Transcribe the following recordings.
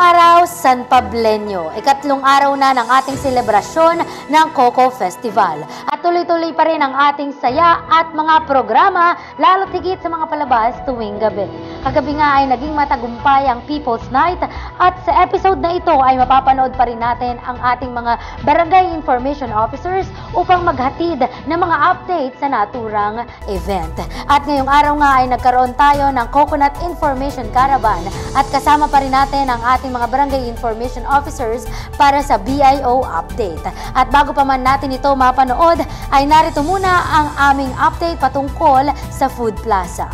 araw, San Pableño. Ikatlong araw na ng ating selebrasyon ng Coco Festival. At tuloy-tuloy pa rin ang ating saya at mga programa, lalo't higit sa mga palabas tuwing gabi. Kagabi nga ay naging matagumpay ang People's Night at sa episode na ito ay mapapanood pa rin natin ang ating mga barangay information officers upang maghatid ng mga updates sa naturang event. At ngayong araw nga ay nagkaroon tayo ng Coconut Information Caravan at kasama pa rin natin ang ating mga barangay information officers para sa BIO update. At bago pa man natin ito mapanood, ay narito muna ang aming update patungkol sa Food Plaza.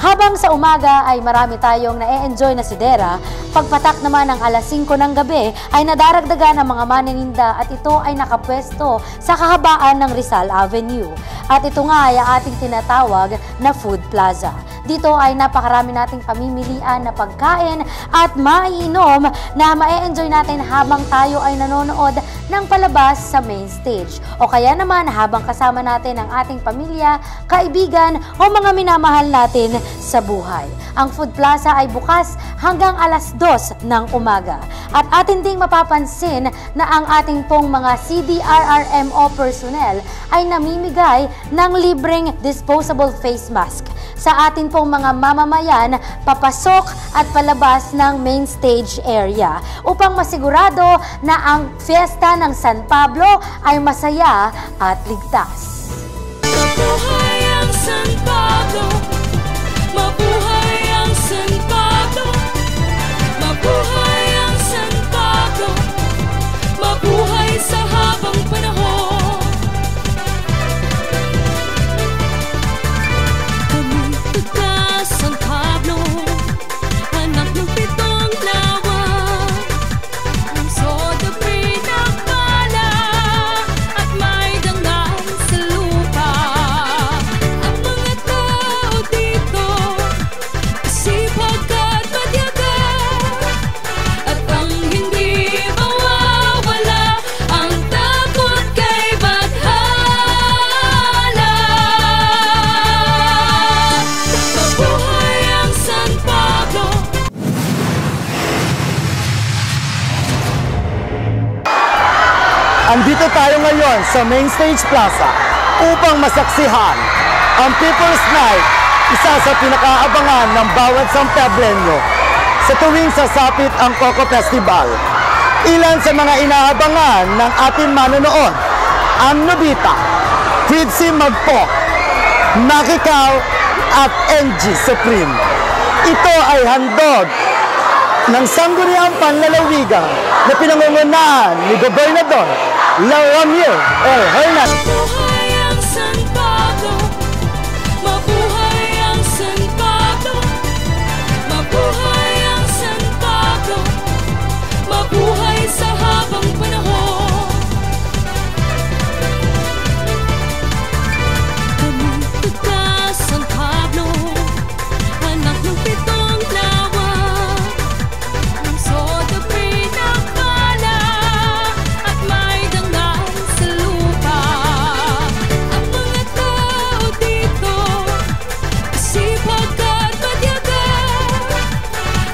Habang sa umaga ay marami tayong na-e-enjoy na sidera, pagpatak naman ng alas 5 ng gabi ay nadaragdagan ang mga manininda at ito ay nakapwesto sa kahabaan ng Rizal Avenue. At ito nga ay ang ating tinatawag na Food Plaza. Dito ay napakarami nating pamimilian na pagkain at maiinom na ma-e-enjoy natin habang tayo ay nanonood ng palabas sa main stage. O kaya naman habang kasama natin ang ating pamilya, kaibigan o mga minamahal natin sa buhay. Ang Food Plaza ay bukas hanggang alas 2 ng umaga. At atin ding mapapansin na ang ating pong mga CDRRMO personnel ay namimigay ng libreng disposable face mask sa atin pong mga mamamayan papasok at palabas ng main stage area upang masigurado na ang fiesta ng San Pablo ay masaya at ligtas. Mabuhay ang San Pablo! Mabuhay ang San Pablo! Mabuhay ang San Pablo! Mabuhay sa habang panahon! Kami taga San Pablo, anak ng pitong lawa, so the pinakala at may dangal sa lupa. Ang mga tao dito sipag at matyaga, at ang hindi mawawala ang takot kay Bathala. Mabuhay ang San Pablo! Andito tayo ngayon sa Main Stage Plaza upang masaksihan ang People's Night, isa sa pinakaabangan ng bawat San Pableño sa tuwing sasapit ang Coco Festival. Ilan sa mga inaabangan ng ating manonood, ang Nobita, Fritzy Magpok, Makikaw at NG Supreme. Ito ay handog ng sangguniang panlalawigan na pinangungunahan ni Gobernador Ramil Hernandez. Mabuhay ang San Pablo! Mabuhay ang San Pablo! Mabuhay ang San Pablo! Mabuhay sa habang panahon! Kami taga San Pablo, anak ng pitong lawa, so the pinakala at may dangal sa lupa. Ang mga tao dito sipag at matyaga,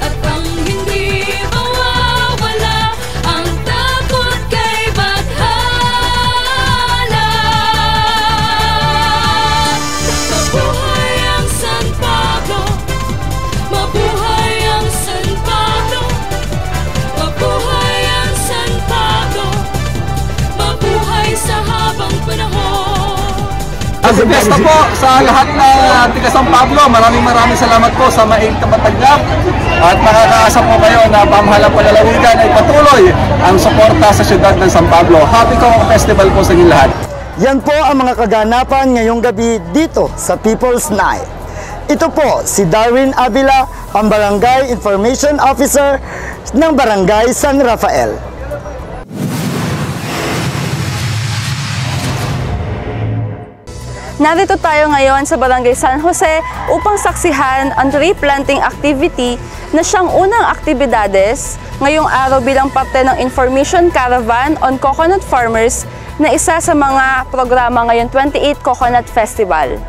at ang hindi mawawala ang takot kay Bathala. Mabuhay ang San Pablo! Mabuhay ang San Pablo! Mabuhay ang San Pablo! Mabuhay sa habang panahon! Happy Fiesta po sa lahat ng taga San Pablo. Maraming salamat po sa mainit na pataglap at makakaasa po kayo na pamahalang palalawigan ay patuloy ang suporta sa siyudad ng San Pablo. Happy Coco Festival po sa inyo lahat. Yan po ang mga kaganapan ngayong gabi dito sa People's Night. Ito po si Darwin Avila, ang Barangay Information Officer ng Barangay San Rafael. Narito tayo ngayon sa Barangay San Jose upang saksihan ang tree planting activity na siyang unang aktibidades ngayong araw bilang parte ng Information Caravan on Coconut Farmers na isa sa mga programa ngayong 28 Coconut Festival.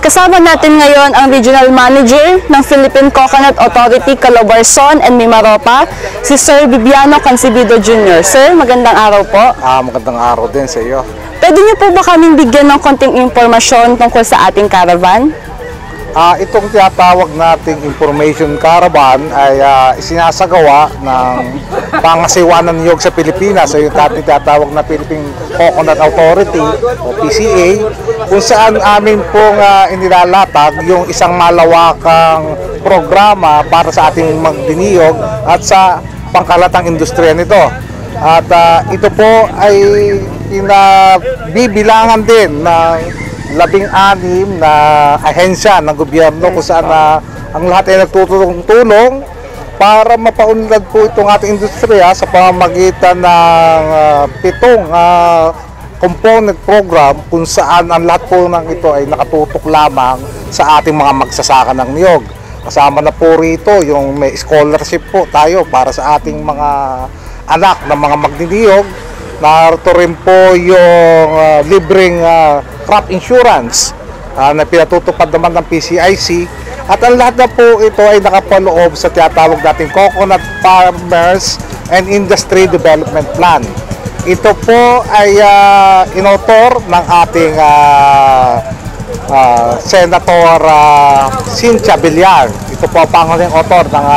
Kasama natin ngayon ang Regional Manager ng Philippine Coconut Authority Calabarzon and Mimaropa, si Sir Bibiano Concebido Jr. Sir, magandang araw po. Magandang araw din sa iyo. Pwede niyo po ba kaming bigyan ng konting impormasyon tungkol sa ating caravan? Itong tinatawag nating information caravan ay isinasagawa ng Pangasiwa ng Niyog sa Pilipinas, ay yung tinatawag na Philippine Coconut Authority o PCA, kung saan amin pong inilalatag yung isang malawakang programa para sa ating magdiniyog at sa pangkalatang industriya nito. At ito po ay bibilangan din ng 16 na ahensya ng gobyerno kung saan ang lahat ay nagtutulong para mapaunlad po itong ating industriya sa pamamagitan ng 7 component program kung saan ang lahat po ng ito ay nakatutok lamang sa ating mga magsasaka ng niyog. Kasama na po rito yung may scholarship po tayo para sa ating mga anak ng mga magniniyog. Narito rin po yung libreng crop insurance na pinatutupad naman ng PCIC, at ang lahat na po ito ay nakapaloob sa tinatawag nating Coconut Farmers and Industry Development Plan. Ito po ay inotor ng ating Senator Cynthia Villar. Ito po ang panguling author ng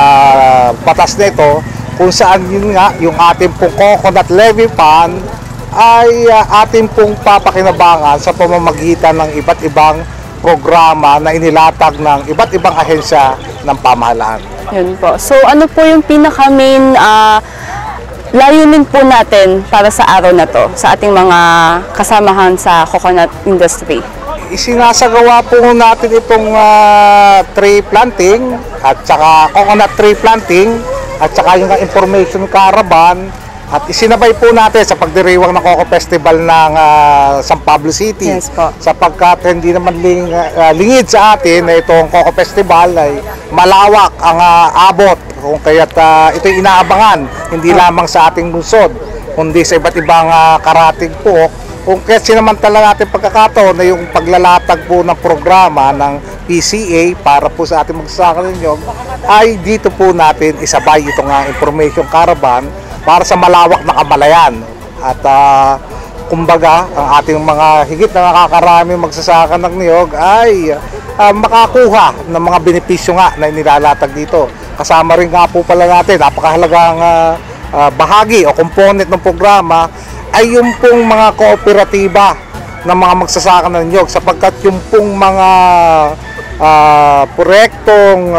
batas nito, kung saan yun nga yung ating pong Coconut Levy Fund ay ating pong papakinabangan sa pamamagitan ng iba't ibang programa na inilatag ng iba't ibang ahensya ng pamahalaan. Yun po. So ano po yung pinaka-main layunin po natin para sa araw na to sa ating mga kasamahan sa coconut industry? Isinasagawa po natin itong tree planting at saka coconut tree planting at saka yung information caravan, at isinabay po natin sa pagdiriwang ng Coco Festival ng San Pablo City. Yes po. Sapagkat hindi naman lingid sa atin na itong Coco Festival ay malawak ang abot, kung kaya't ito'y inaabangan hindi lamang sa ating lungsod kundi sa iba't ibang karatig po, kung kaya't sinamantala natin pagkakataon na yung paglalatag po ng programa ng PCA para po sa ating magsasaka ng niyog ay dito po natin isabay itong information caravan para sa malawak na kamalayan. At kumbaga ang ating mga higit na nakakarami magsasaka ng niyog ay makakuha ng mga benepisyo nga na inilalatag dito. Kasama rin nga po pala natin napakahalagang bahagi o component ng programa ay yung pong mga kooperatiba ng mga magsasaka ng niyog, sapagkat yung pong mga proyektong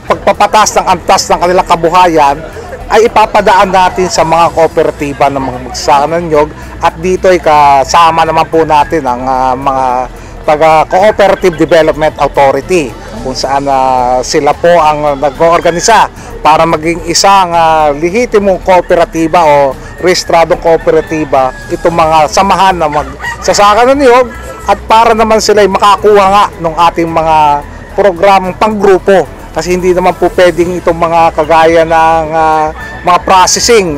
pagpapatas ng antas ng kanilang kabuhayan ay ipapadaan natin sa mga kooperatiba ng mga magsasaka ng niyog, at dito ay kasama naman po natin ang mga taga-Cooperative Development Authority, kung saan sila po ang nag-oorganisa para maging isang lehitimong kooperatiba o rehistradong kooperatiba itong mga samahan na magsasaka ng niyog, at para naman sila ay makakuha nga ng ating mga programang panggrupo, kasi hindi naman po pwedeng itong mga kagaya ng mga processing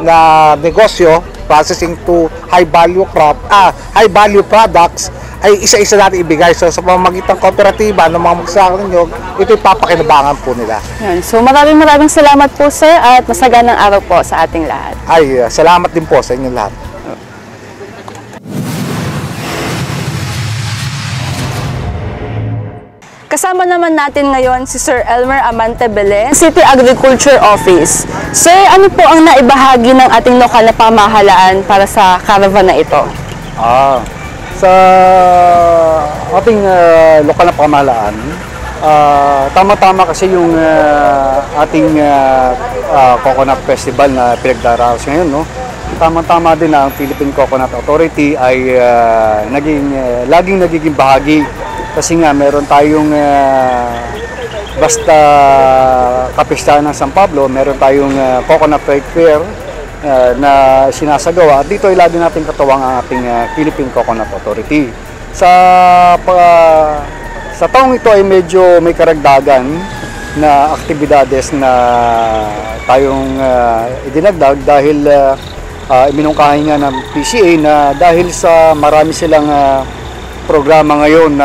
na negosyo, processing to high value products ay isa-isa natin ibigay. So sa pamamagitan ng kooperatiba ng mga magsasaka ng niyog, ito'y papakinabangan po nila. Yan. So maraming salamat po sir, at masaganang araw po sa ating lahat. Ay, salamat din po sa inyong lahat. Kasama naman natin ngayon si Sir Elmer Amante Belen, City Agriculture Office. Sir, ano po ang naibahagi ng ating lokal na pamahalaan para sa caravan na ito? Sa ating lokal na pamahalaan, tama-tama kasi yung ating Coconut Festival na pinagdaraos ngayon, no? Tama-tama din na ang Philippine Coconut Authority ay laging nagiging bahagi. Kasi nga meron tayong basta kapistahan ng San Pablo, meron tayong Coconut Fair na sinasagawa, at dito ay lagi natin katuwang ang ating Philippine Coconut Authority. Sa taong ito ay medyo may karagdagan na aktibidades na tayong idinagdag dahil iminungkahi nga ng PCA na dahil sa marami silang programa ngayon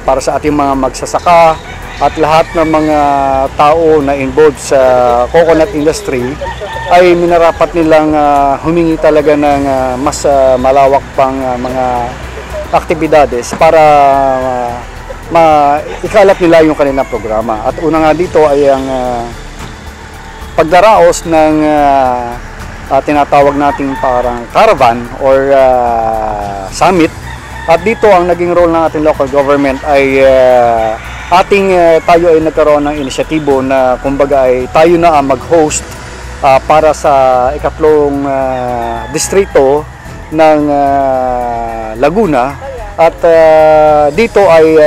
para sa ating mga magsasaka at lahat ng mga tao na involved sa coconut industry ay minarapat nilang humingi talaga ng mas malawak pang mga aktibidades para ikalat nila yung kanilang programa. At una nga dito ay ang pagdaraos ng tinatawag nating parang caravan or summit. At dito ang naging role ng ating local government ay tayo ay nagkaroon ng inisyatibo na kumbaga ay tayo na ang mag-host para sa ikatlong distrito ng Laguna. At dito ay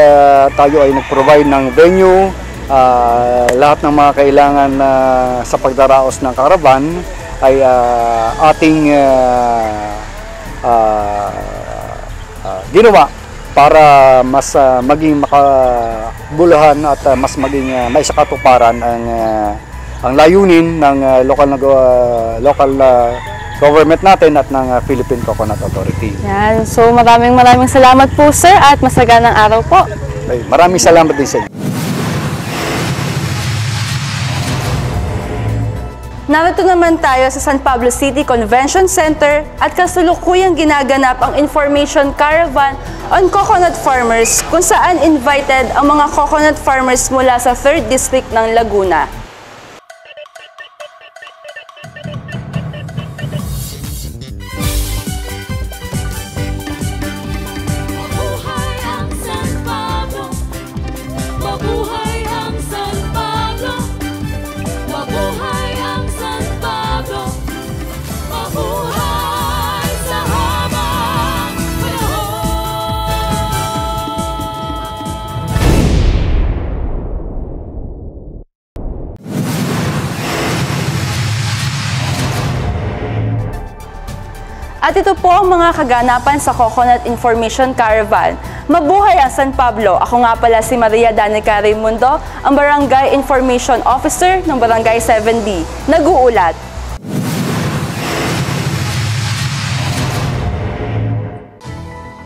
tayo ay nag-provide ng venue, lahat ng mga kailangan sa pagdaraos ng caravan ay ating ginawa para mas maging makabuluhan at mas maging maisakatuparan ang layunin ng local government natin at ng Philippine Coconut Authority. Yan. So maraming salamat po sir at masaganang araw po. Ay, maraming salamat din sa inyo. Narito naman tayo sa San Pablo City Convention Center at kasulukuyang ginaganap ang Information Caravan on Coconut Farmers kung saan invited ang mga coconut farmers mula sa 3rd District ng Laguna. Mabuhay ang San Pablo, mabuhay ang San Pablo, mabuhay ang San Pablo, mabuhay sa habang panahon. At ito po ang mga kaganapan sa Coconut Information Caravan. Mabuhay ang San Pablo! Ako nga pala si Maria Danica Raimundo, ang Barangay Information Officer ng Barangay 7D. Nag-uulat.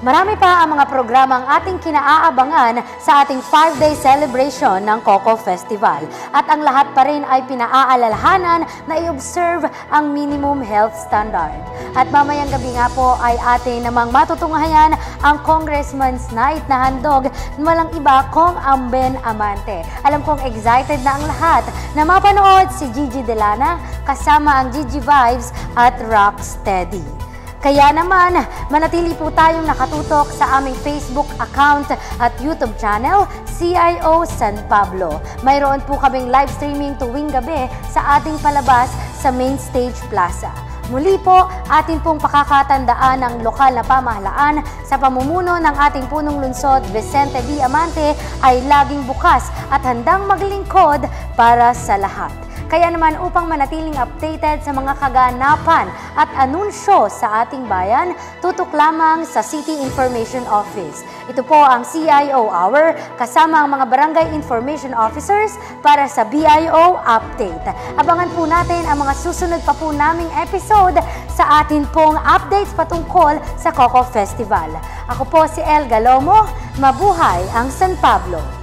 Marami pa ang mga programang ating kinaaabangan sa ating 5-day celebration ng Coco Festival. At ang lahat pa rin ay pinaalalahanan na i-observe ang minimum health standard. At mamayang gabi nga po ay ating namang matutunghayan ang Congressman's Night na handog na walang iba kong Amben Amante. Alam kong excited na ang lahat na mapanood si Gigi Delana kasama ang Gigi Vibes at Rocksteady. Kaya naman, manatili po tayong nakatutok sa aming Facebook account at YouTube channel, CIO San Pablo. Mayroon po kaming live streaming tuwing gabi sa ating palabas sa Main Stage Plaza. Muli po, atin pong pakakatandaan ng lokal na pamahalaan sa pamumuno ng ating punong lungsod, Vicente V. Amante, ay laging bukas at handang maglingkod para sa lahat. Kaya naman upang manatiling updated sa mga kaganapan at anunsyo sa ating bayan, tutok lamang sa City Information Office. Ito po ang CIO Hour kasama ang mga Barangay Information Officers para sa BIO Update. Abangan po natin ang mga susunod pa po naming episode sa atin pong updates patungkol sa Coco Festival. Ako po si El Galomo, mabuhay ang San Pablo!